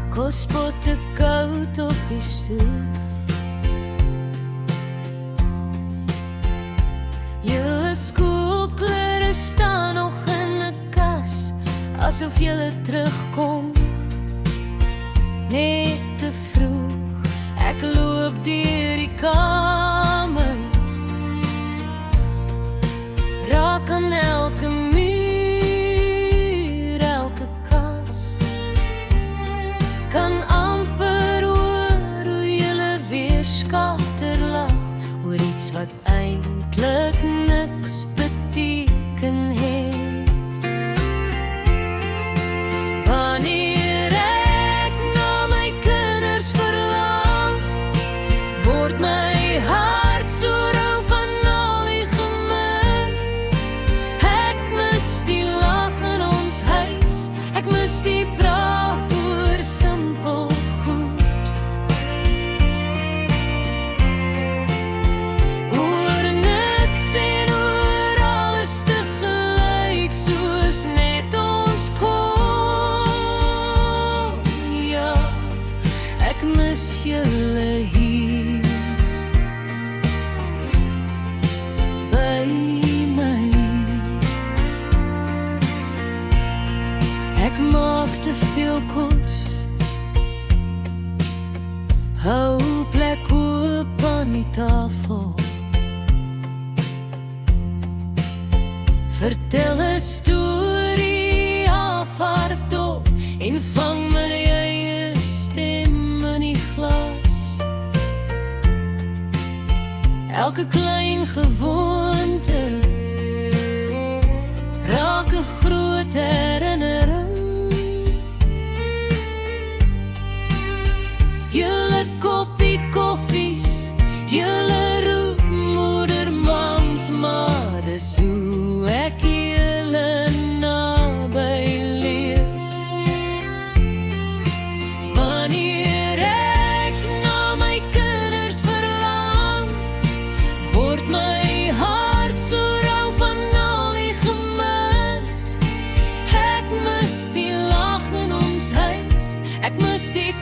Kospotte koud op die stoel. Julle skoolklere staan nog in 'n kas, asof julle terugkom net te vroeg. Ek loop deur die kamers, raak aan elke muur, elke kas. Kan amper hoor hoe julle weer skaterlag oor iets wat eintlik niks beteken het. Wanneer ek na my kinders verlang, word my hart so rou van al die gemis. Ek mis die lag in ons huis, ek mis die praat oor simpel goed. Oor niks en oor alles tegelyk, soos net ons kon. Ja, ek mis julle hier by my. Ek maak te veel kos, hou plek oop aan die tafel. Vertel 'n storie half hardop en vang my eie stem in die glas. Elke klein gewoonte raak 'n groot herinnering. Julle koppie koffies, julle roep moeder, mams, maar dis hoe ek julle naby leef. Wanneer ek na my kinders verlang, word my hart so rou van al die gemis. Ek mis die lag in ons huis, ek mis die